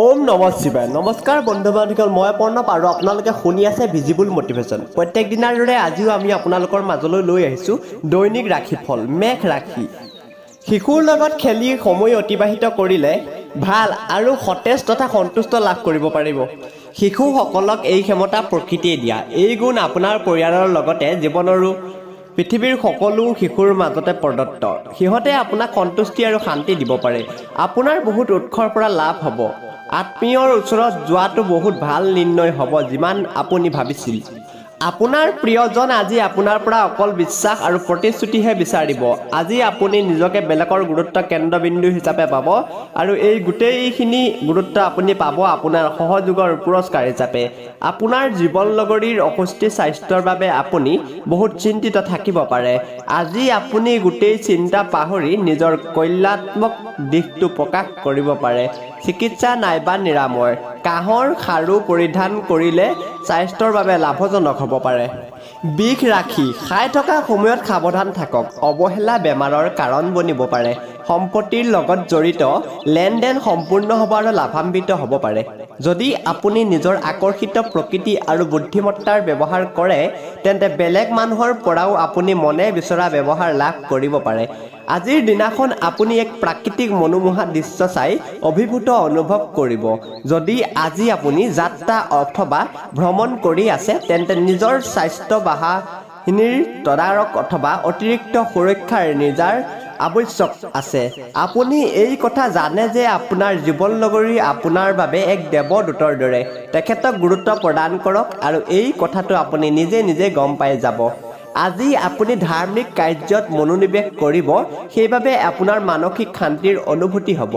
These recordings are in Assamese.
ওম নমঃ শিৱায় নমস্কাৰ বন্ধু বান্ধৱীসকল মই প্ৰণৱ আৰু আপোনালোকে শুনি আছে ভিজিবল মটিভেশ্যন প্ৰত্যেক দিনাৰ দৰে আজিও আমি আপোনালোকৰ মাজলৈ লৈ আহিছোঁ দৈনিক ৰাশিফল মেঘ ৰাশি শিশুৰ লগত খেলি সময় অতিবাহিত কৰিলে ভাল আৰু সতেজ তথা সন্তুষ্ট লাভ কৰিব পাৰিব শিশুসকলক এই ক্ষমতা প্ৰকৃতিয়ে দিয়া এই গুণ আপোনাৰ পৰিয়ালৰ লগতে জীৱনৰো পৃথিৱীৰ সকলো শিশুৰ মাজতে প্ৰদত্ত সিহঁতে আপোনাক সন্তুষ্টি আৰু শান্তি দিব পাৰে আপোনাৰ বহুত উৎসৰ পৰা লাভ হ'ব আত্মীয়ৰ ওচৰত যোৱাটো বহুত ভাল নিৰ্ণয় হ'ব যিমান আপুনি ভাবিছিল আপোনাৰ প্ৰিয়জন আজি আপোনাৰ পৰা অকল বিশ্বাস আৰু প্ৰতিশ্ৰুতিহে বিচাৰিব আজি আপুনি নিজকে বেলেগৰ গুৰুত্ব কেন্দ্ৰবিন্দু হিচাপে পাব আৰু এই গোটেইখিনি গুৰুত্ব আপুনি পাব আপোনাৰ সহযোগৰ পুৰস্কাৰ হিচাপে আপোনাৰ জীৱন লগৰীৰ অসুস্থিৰ স্বাস্থ্যৰ বাবে আপুনি বহুত চিন্তিত থাকিব পাৰে আজি আপুনি গোটেই চিন্তা পাহৰি নিজৰ কল্যাণাত্মক দিশটো প্ৰকাশ কৰিব পাৰে চিকিৎসা নাইবা নিৰাময় কাহৰ খাৰু পৰিধান কৰিলে স্বাস্থ্যৰ বাবে লাভজনক হ'ব পাৰে বিষ ৰাখি খাই থকা সময়ত সাৱধান থাকক অৱহেলা বেমাৰৰ কাৰণ বনিব পাৰে সম্পত্তিৰ লগত জড়িত লেনদেন সম্পূৰ্ণ হ'ব আৰু লাভান্বিত হ'ব পাৰে যদি আপুনি নিজৰ আকৰ্ষিত প্ৰকৃতি আৰু বুদ্ধিমত্তাৰ ব্যৱহাৰ কৰে তেন্তে বেলেগ মানুহৰ পৰাও আপুনি মনে বিচৰা ব্যৱহাৰ লাভ কৰিব পাৰে আজিৰ দিনাখন আপুনি এক প্ৰাকৃতিক মনোমোহা দৃশ্য চাই অভিভূত অনুভৱ কৰিব যদি আজি আপুনি যাত্ৰা অথবা ভ্ৰমণ কৰি আছে তেন্তে নিজৰ স্বাস্থ্য বাহানিৰ তদাৰক অথবা অতিৰিক্ত সুৰক্ষাৰ নিজাৰ আৱশ্যক আছে আপুনি এই কথা জানে যে আপোনাৰ জীৱন লগৰী আপোনাৰ বাবে এক দেৱদূতৰ দৰে তেখেতক গুৰুত্ব প্ৰদান কৰক আৰু এই কথাটো আপুনি নিজে নিজে গম পাই যাব আজি আপুনি ধাৰ্মিক কাৰ্যত মনোনিৱেশ কৰিব সেইবাবে আপোনাৰ মানসিক শান্তিৰ অনুভূতি হ'ব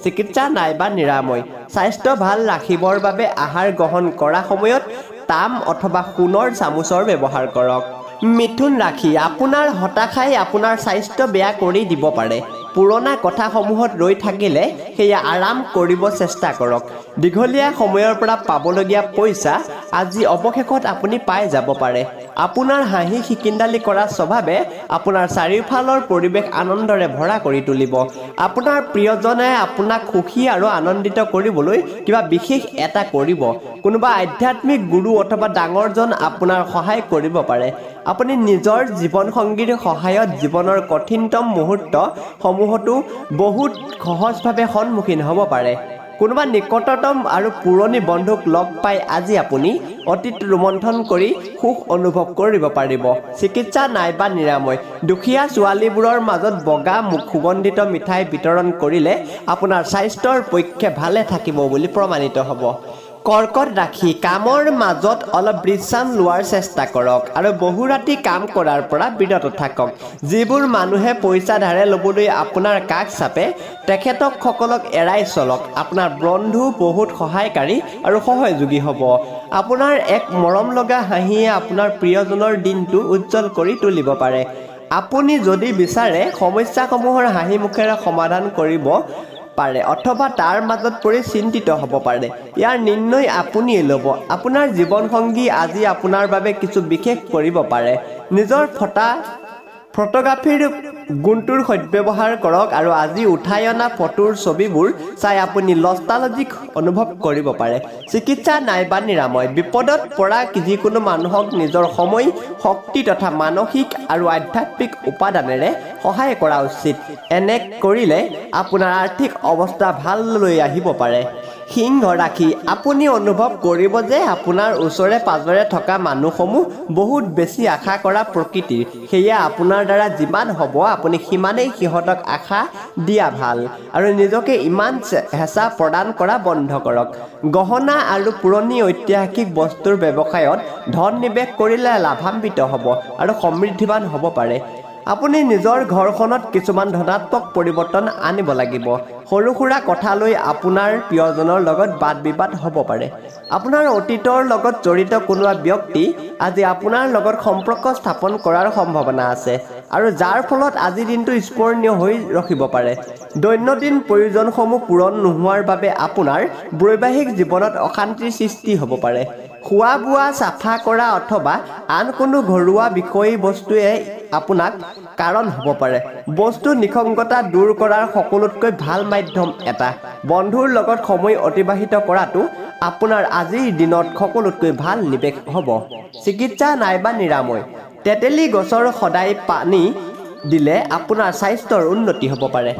চিকিৎসা নাইবা নিৰাময় স্বাস্থ্য ভাল ৰাখিবৰ বাবে আহাৰ গ্ৰহণ কৰা সময়ত তাম অথবা সোণৰ চামুচৰ ব্যৱহাৰ কৰক মিথুন ৰাশি আপোনাৰ হতাশাই আপোনাৰ স্বাস্থ্য বেয়া কৰি দিব পাৰে পুৰণা কথাসমূহত ৰৈ থাকিলে সেয়া আৰাম কৰিব চেষ্টা কৰক দীঘলীয়া সময়ৰ পৰা পাবলগীয়া পইচা আজি অৱশেষত আপুনি পাই যাব পাৰে আপোনাৰ হাঁহি খিকিন্দালি কৰা স্বভাৱে আপোনাৰ চাৰিওফালৰ পৰিৱেশ আনন্দৰে ভৰা কৰি তুলিব আপোনাৰ প্ৰিয়জনে আপোনাক সুখী আৰু আনন্দিত কৰিবলৈ কিবা বিশেষ এটা কৰিব কোনোবা আধ্যাত্মিক গুৰু অথবা ডাঙৰজন আপোনাৰ সহায় কৰিব পাৰে আপুনি নিজৰ জীৱনসংগীৰ সহায়ত জীৱনৰ কঠিনতম মুহূৰ্ত সমূহতো বহুত সহজভাৱে সন্মুখীন হ'ব পাৰে কোনোবা নিকটতম আৰু পুৰণি বন্ধুক লগ পাই আজি আপুনি অতীত ৰোমন্থন কৰি সুখ অনুভৱ কৰিব পাৰিব চিকিৎসা নাইবা নিৰাময় দুখীয়া ছোৱালীবোৰৰ মাজত বগা সুগন্ধিত মিঠাই বিতৰণ কৰিলে আপোনাৰ স্বাস্থ্যৰ পক্ষে ভালে থাকিব বুলি প্ৰমাণিত হ'ব কৰ্কট ৰাশি কামৰ মাজত অলপ বিশ্ৰাম লোৱাৰ চেষ্টা কৰক আৰু বহু ৰাতি কাম কৰাৰ পৰা বিৰত থাকক যিবোৰ মানুহে পইচা ধাৰে ল'বলৈ আপোনাৰ কাষ চাপে তেখেতসকলক এৰাই চলক আপোনাৰ বন্ধু বহুত সহায়কাৰী আৰু সহযোগী হ'ব আপোনাৰ এক মৰম লগা হাঁহিয়ে আপোনাৰ প্ৰিয়জনৰ দিনটো উজ্জ্বল কৰি তুলিব পাৰে আপুনি যদি বিচাৰে সমস্যাসমূহৰ হাঁহি মুখেৰে সমাধান কৰিব পাৰে অথবা তাৰ মাজত পৰি চিন্তিত হ'ব পাৰে ইয়াৰ নিৰ্ণয় আপুনিয়ে ল'ব আপোনাৰ জীৱনসংগী আজি আপোনাৰ বাবে কিছু বিশেষ কৰিব পাৰে নিজৰ ফটোগ্ৰাফীৰ গুণটোৰ সদ্ব্যৱহাৰ কৰক আৰু আজি উঠাই অনা ফটোৰ ছবিবোৰ চাই আপুনি নষ্টালজিক অনুভৱ কৰিব পাৰে চিকিৎসা নাইবা নিৰাময় বিপদত পৰা যিকোনো মানুহক নিজৰ সময় শক্তি তথা মানসিক আৰু আধ্যাত্মিক উপাদানেৰে সহায় কৰা উচিত এনে কৰিলে আপোনাৰ আৰ্থিক অৱস্থা ভাললৈ আহিব পাৰে সিংহ ৰাশি আপুনি অনুভৱ কৰিব যে আপোনাৰ ওচৰে পাজৰে থকা মানুহসমূহ বহুত বেছি আশা কৰা প্ৰকৃতিৰ সেয়া আপোনাৰ দ্বাৰা যিমান হ'ব আপুনি সিমানেই সিহঁতক আশা দিয়া ভাল আৰু নিজকে ইমান হেঁচা প্ৰদান কৰা বন্ধ কৰক গহনা আৰু পুৰণি ঐতিহাসিক বস্তুৰ ব্যৱসায়ত ধন নিৱেশ কৰিলে লাভান্বিত হ'ব আৰু সমৃদ্ধিৱান হ'ব পাৰে আপুনি নিজৰ ঘৰখনত কিছুমান ধনাত্মক পৰিৱৰ্তন আনিব লাগিব সৰু সুৰা কথা লৈ আপোনাৰ প্ৰিয়জনৰ লগত বাদ বিবাদ হ'ব পাৰে আপোনাৰ অতীতৰ লগত জড়িত কোনোবা ব্যক্তি আজি আপোনাৰ লগত সম্পৰ্ক স্থাপন কৰাৰ সম্ভাৱনা আছে আৰু যাৰ ফলত আজি দিনটো স্মৰণীয় হৈ ৰখিব পাৰে দৈনন্দিন প্ৰয়োজনসমূহ পূৰণ নোহোৱাৰ বাবে আপোনাৰ বৈবাহিক জীৱনত অশান্তিৰ সৃষ্টি হ'ব পাৰে খোৱা বোৱা চাফা কৰা অথবা আন কোনো ঘৰুৱা বিষয়বস্তুৱে আপোনাক কাৰণ হ'ব পাৰে বস্তু নিসংগতা দূৰ কৰাৰ সকলোতকৈ ভাল মাধ্যম এটা বন্ধুৰ লগত সময় অতিবাহিত কৰাটো আপোনাৰ আজিৰ দিনত সকলোতকৈ ভাল নিৱেশ হ'ব চিকিৎসা নাইবা নিৰাময় তেতেলী গছৰ সদায় পানী দিলে আপোনাৰ স্বাস্থ্যৰ উন্নতি হ'ব পাৰে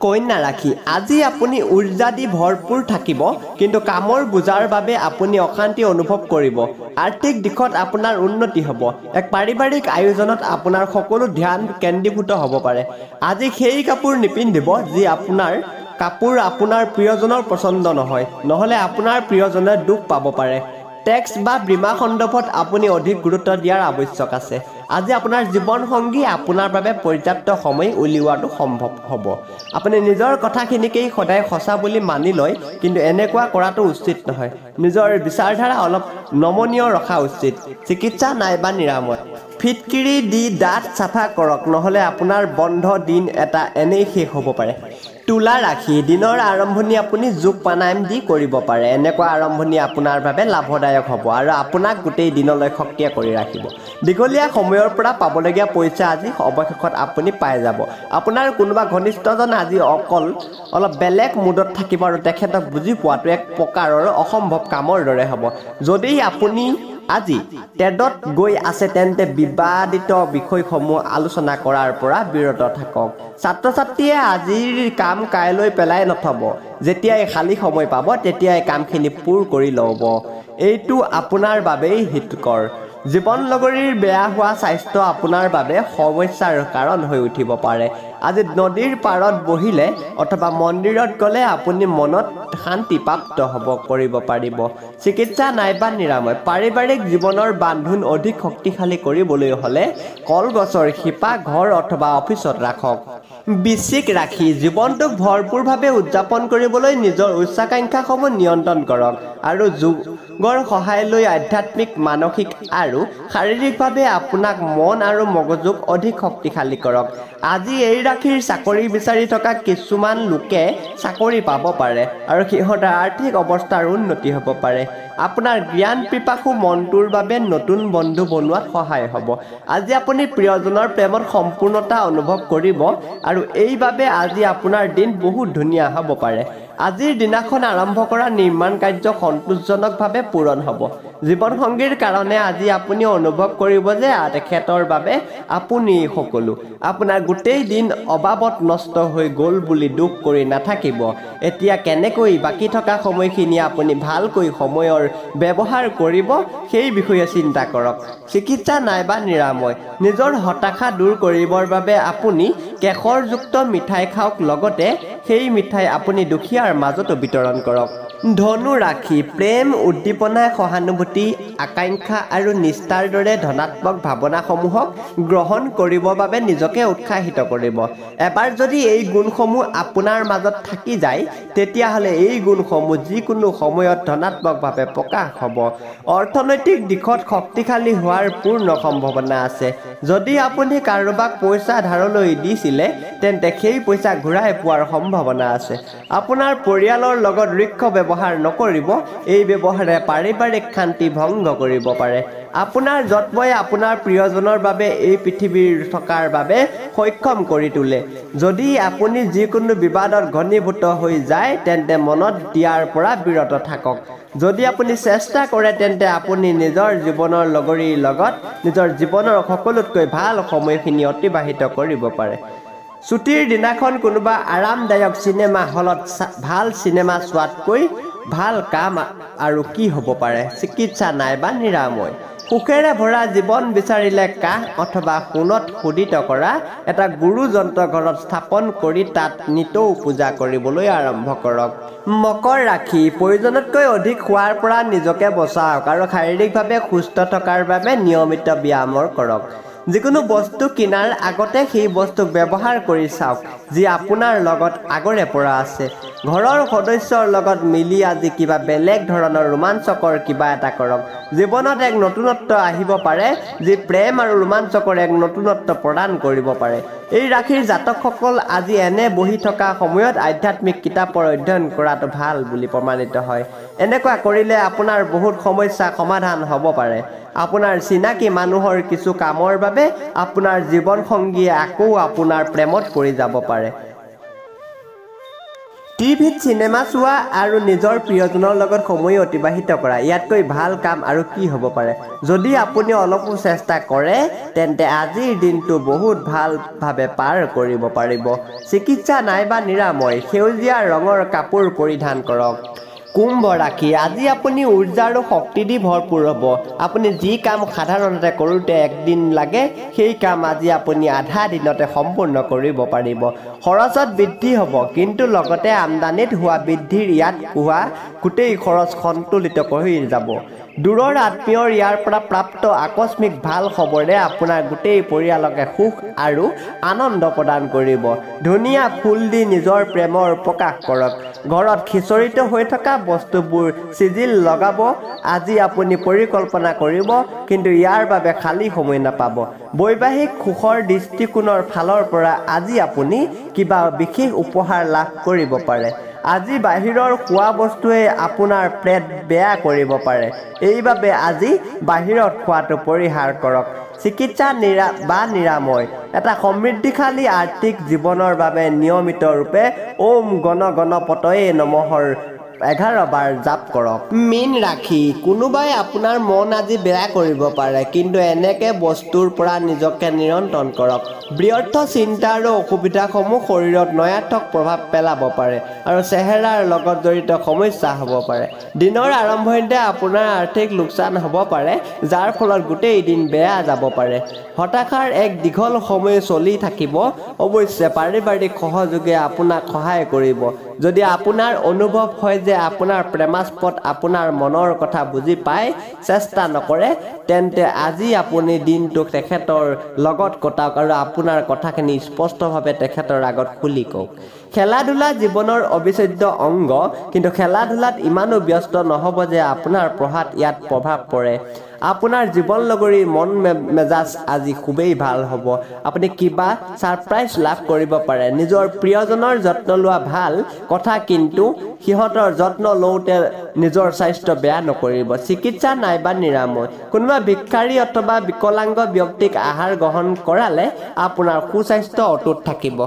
কন্যা ৰাশি আজি আপুনি ঊৰ্জা দি ভৰপূৰ থাকিব কিন্তু কামৰ বোজাৰ বাবে আপুনি অশান্তি অনুভৱ কৰিব আৰ্থিক দিশত আপোনাৰ উন্নতি হ'ব এক পাৰিবাৰিক আয়োজনত আপোনাৰ সকলো ধ্যান কেন্দ্ৰীভূত হ'ব পাৰে আজি সেই কাপোৰ নিপিন্ধিব যি আপোনাৰ প্ৰিয়জনৰ পছন্দ নহয় নহলে আপোনাৰ প্ৰিয়জনে দুখ পাব পাৰে টেক্স বা বীমা সন্দৰ্ভত আপুনি অধিক গুৰুত্ব দিয়াৰ আৱশ্যক আছে আজি আপোনাৰ জীৱন সংগী আপোনাৰ বাবে পৰ্যাপ্ত সময় উলিওৱাটো সম্ভৱ হ'ব আপুনি নিজৰ কথাখিনিকেই সদায় সঁচা বুলি মানি লয় কিন্তু এনেকুৱা কৰাটো উচিত নহয় নিজৰ বিচাৰধাৰা অলপ নমনীয় ৰখা উচিত চিকিৎসা নাইবা নিৰাময় ফিটকিৰি দি দাঁত চাফা কৰক নহলে আপোনাৰ বন্ধ দিন এটা এনেই শেষ হ'ব পাৰে তুলা ৰাশি দিনৰ আৰম্ভণি আপুনি যোগ প্ৰাণায়াম দি কৰিব পাৰে এনেকুৱা আৰম্ভণি আপোনাৰ বাবে লাভদায়ক হ'ব আৰু আপোনাক গোটেই দিনলৈ সক্ৰিয় কৰি ৰাখিব দীঘলীয়া সময়ৰ পৰা পাবলগীয়া পইচা আজি অৱশেষত আপুনি পাই যাব আপোনাৰ কোনোবা ঘনিষ্ঠজন আজি অলপ বেলেগ মুডত থাকিব আৰু তেখেতক বুজি পোৱাটো এক প্ৰকাৰৰ অসম্ভৱ কামৰ দৰে হ'ব যদি আপুনি আজি টেডত গৈ আছে তেন্তে বিবাদিত বিষয়সমূহ আলোচনা কৰাৰ পৰা বিৰত থাকক ছাত্ৰ ছাত্ৰীয়ে আজিৰ কাম কাইলৈ পেলাই নথব যেতিয়াই খালী সময় পাব তেতিয়াই কামখিনি পূৰ কৰি ল'ব এইটো আপোনাৰ বাবেই হিতকৰ জীৱন লগৰীৰ বেয়া হোৱা স্বাস্থ্য আপোনাৰ বাবে সমস্যাৰ কাৰণ হৈ উঠিব পাৰে আজি নদীৰ পাৰত বহিলে অথবা মন্দিৰত গ'লে আপুনি মনত শান্তি প্ৰাপ্ত কৰিব পাৰিব চিকিৎসা নাইবা নিৰাময় পাৰিবাৰিক জীৱনৰ বান্ধোন অধিক শক্তিশালী কৰিবলৈ হ'লে কলগছৰ শিপা ঘৰ অথবা অফিচত ৰাখক বৃশ্চিক ৰাশি জীৱনটোক ভৰপূৰভাৱে উদযাপন কৰিবলৈ নিজৰ উচ্চাকাংক্ষাসমূহ নিয়ন্ত্ৰণ কৰক আৰু যোগৰ সহায় লৈ আধ্যাত্মিক মানসিক আৰু শাৰীৰিকভাৱে আপোনাক মন আৰু মগজুক অধিক শক্তিশালী কৰক আজি এই ৰাশিৰ চাকৰি বিচাৰি থকা কিছুমান লোকে চাকৰি পাব পাৰে আৰু সিহঁতৰ আৰ্থিক অৱস্থাৰ উন্নতি হ'ব পাৰে আপোনাৰ জ্ঞান পিপাসু মনটোৰ বাবে নতুন বন্ধু বনোৱাত সহায় হ'ব আজি আপুনি প্ৰিয়জনৰ প্ৰেমত সম্পূৰ্ণতা অনুভৱ কৰিব আৰু এইবাবে আজি আপোনাৰ দিন বহুত ধুনীয়া হ'ব পাৰে আজিৰ দিনাখন আৰম্ভ কৰা নিৰ্মাণ কাৰ্য সন্তোষজনকভাৱে পূৰণ হ'ব জীৱন সংগীৰ কাৰণে আজি আপুনি অনুভৱ কৰিব যে তেখেতৰ বাবে আপুনি সকলো আপোনাৰ গোটেই দিন অবাবত নষ্ট হৈ গ'ল বুলি দুখ কৰি নাথাকিব এতিয়া কেনেকৈ বাকী থকা সময়খিনি আপুনি ভালকৈ সময়ৰ ব্যৱহাৰ কৰিব সেই বিষয়ে চিন্তা কৰক চিকিৎসা নাইবা নিৰাময় নিজৰ হতাশা দূৰ কৰিবৰ বাবে আপুনি কেশৰযুক্ত মিঠাই খাওক লগতে সেই মিঠাই আপুনি দুখীয়াৰ মাজতো বিতৰণ কৰক ধনু ৰাশি প্ৰেম উদ্দীপনা সহানুভূতি আকাংক্ষা আৰু নিষ্ঠাৰ দৰে ধনাত্মক ভাৱনাসমূহক গ্ৰহণ কৰিবৰ বাবে নিজকে উৎসাহিত কৰিব এবাৰ যদি এই গুণসমূহ আপোনাৰ মাজত থাকি যায় তেতিয়াহ'লে এই গুণসমূহ যিকোনো সময়ত ধনাত্মকভাৱে প্ৰকাশ হ'ব অৰ্থনৈতিক দিশত শক্তিশালী হোৱাৰ পূৰ্ণ সম্ভাৱনা আছে যদি আপুনি কাৰোবাক পইচা ধাৰলৈ দিছিলে তেন্তে সেই পইচা ঘূৰাই পোৱাৰ সম্ভাৱনা আছে আপোনাৰ পৰিয়ালৰ লগত ঋক্ষ ব্যৱহাৰ নকৰিব এই ব্যৱহাৰে পাৰিবাৰিক শান্তি ভংগ কৰিব পাৰে আপোনাৰ যত্নই আপোনাৰ প্ৰিয়জনৰ বাবে এই পৃথিৱীৰ থকাৰ বাবে সক্ষম কৰি তোলে যদি আপুনি যিকোনো বিবাদত ঘনীভূত হৈ যায় তেন্তে মনত দিয়াৰ পৰা বিৰত থাকক যদি আপুনি চেষ্টা কৰে তেন্তে আপুনি নিজৰ জীৱনৰ লগৰীৰ লগত নিজৰ জীৱনৰ সকলোতকৈ ভাল সময়খিনি অতিবাহিত কৰিব পাৰে ছুটিৰ দিনাখন কোনোবা আৰামদায়ক চিনেমা হলত ভাল চিনেমা চোৱাতকৈ ভাল কাম আৰু কি হ'ব পাৰে চিকিৎসা নাইবা নিৰাময় সুখেৰে ভৰা জীৱন বিচাৰিলে কাহ অথবা সোণত শোধিত কৰা এটা গুৰু যন্ত্ৰ ঘৰত স্থাপন কৰি তাত নিতৌ পূজা কৰিবলৈ আৰম্ভ কৰক মকৰ ৰাশি প্ৰয়োজনতকৈ অধিক খোৱাৰ পৰা নিজকে বচাওক আৰু শাৰীৰিকভাৱে সুস্থ থকাৰ বাবে নিয়মিত ব্যায়ামৰ কৰক যিকোনো বস্তু কিনাৰ আগতে সেই বস্তুক ব্যৱহাৰ কৰি চাওক যি আপোনাৰ লগত আগৰে পৰা আছে ঘৰৰ সদস্যৰ লগত মিলি আজি কিবা বেলেগ ধৰণৰ ৰোমাঞ্চকৰ কিবা এটা কৰক জীৱনত এক নতুনত্ব আহিব পাৰে যি প্ৰেম আৰু ৰোমাঞ্চকৰ এক নতুনত্ব প্ৰদান কৰিব পাৰে এই ৰাশিৰ জাতকসকল আজি এনে বহি থকা সময়ত আধ্যাত্মিক কিতাপৰ অধ্যয়ন কৰাটো ভাল বুলি প্ৰমাণিত হয় এনেকুৱা কৰিলে আপোনাৰ বহুত সমস্যা সমাধান হ'ব পাৰে আপোনাৰ চিনাকি মানুহৰ কিছু কামৰ বাবে আপোনাৰ জীৱন সংগীয়ে আকৌ আপোনাৰ প্ৰেমত পৰি যাব পাৰে টিভিত চিনেমা চোৱা আৰু নিজৰ প্ৰিয়জনৰ লগত সময় অতিবাহিত কৰা ইয়াতকৈ ভাল কাম আৰু কি হ'ব পাৰে যদি আপুনি অলপো চেষ্টা কৰে তেন্তে আজিৰ দিনটো বহুত ভালভাৱে পাৰ কৰিব পাৰিব চিকিৎসা নাইবা নিৰাময় সেউজীয়া ৰঙৰ কাপোৰ পৰিধান কৰক কুম্ভ ৰাশি আজি আপুনি ঊৰ্জা আৰু শক্তি দি ভৰপূৰ হ'ব আপুনি যি কাম সাধাৰণতে কৰোঁতে একদিন লাগে সেই কাম আজি আপুনি আধা দিনতে সম্পূৰ্ণ কৰিব পাৰিব খৰচত বৃদ্ধি হ'ব কিন্তু লগতে আমদানিত হোৱা বৃদ্ধিৰ ইয়াত হোৱা গোটেই খৰচ সন্তুলিত কৰি যাব দূৰৰ আত্মীয়ৰ ইয়াৰ পৰা প্ৰাপ্ত আকস্মিক ভাল খবৰে আপোনাৰ গোটেই পৰিয়ালকে সুখ আৰু আনন্দ প্ৰদান কৰিব ধুনীয়া ফুল দি নিজৰ প্ৰেমৰ প্ৰকাশ কৰক ঘৰত খিচৰিত হৈ থকা বস্তুবোৰ চিজিল লগাব আজি আপুনি পৰিকল্পনা কৰিব কিন্তু ইয়াৰ বাবে খালী সময় নাপাব বৈবাহিক সুখৰ দৃষ্টিকোণৰ ফালৰ পৰা আজি আপুনি কিবা বিশেষ উপহাৰ লাভ কৰিব পাৰে আজি বাহিৰৰ খোৱা বস্তুৱে আপোনাৰ পেট বেয়া কৰিব পাৰে এইবাবে আজি বাহিৰত খোৱাটো পৰিহাৰ কৰক চিকিৎসা নিৰাময় এটা সমৃদ্ধিশালী আৰ্থিক জীৱনৰ বাবে নিয়মিত ৰূপে ওম গণপতয়ে নমঃৰ 11 বাৰ জাপ কৰক মীন ৰাশি কোনোবাই আপোনাৰ মন আজি বেয়া কৰিব পাৰে কিন্তু এনেকে বস্তুৰ পৰা নিজকে নিয়ন্ত্ৰণ কৰক বৃহৎ চিন্তা আৰু অসুবিধাসমূহ শৰীৰত নয়াৰ্থক প্ৰভাৱ পেলাব পাৰে আৰু চেহেৰাৰ লগত জড়িত সমস্যা হ'ব পাৰে দিনৰ আৰম্ভণিতে আপোনাৰ আৰ্থিক লোকচান হ'ব পাৰে যাৰ ফলত গোটেই দিন বেয়া যাব পাৰে হতাশাৰ এক দীঘল সময় চলি থাকিব অৱশ্যে পাৰিবাৰিক সহযোগে আপোনাক সহায় কৰিব যদি আপোনাৰ অনুভৱ হয় যে আপোনাৰ প্ৰেমাস্পদ আপোনাৰ মনৰ কথা বুজি পায় চেষ্টা নকৰে তেন্তে আজি আপুনি দিনটো তেখেতৰ লগত কটাওক আৰু আপোনাৰ কথাখিনি স্পষ্টভাৱে তেখেতৰ আগত খুলি কওক খেলা-ধূলা জীৱনৰ অবিচ্ছেদ্য অংগ কিন্তু খেলা-ধূলাত ইমানো ব্যস্ত নহ'ব যে আপোনাৰ পঢ়াত ইয়াত প্ৰভাৱ পৰে আপোনাৰ জীৱন লগৰী মন মেজাজ আজি খুবেই ভাল হ'ব আপুনি কিবা সাৰপ্ৰাইজ লাভ কৰিব পাৰে নিজৰ প্ৰিয়জনৰ যত্ন লোৱা ভাল কথা কিন্তু সিহঁতৰ যত্ন লওঁতে নিজৰ স্বাস্থ্য বেয়া নকৰিব চিকিৎসা নাইবা নিৰাময় কোনোবা ভিক্ষাৰী অথবা বিকলাংগ ব্যক্তিক আহাৰ গ্ৰহণ কৰালে আপোনাৰ সুস্বাস্থ্য অটুট থাকিব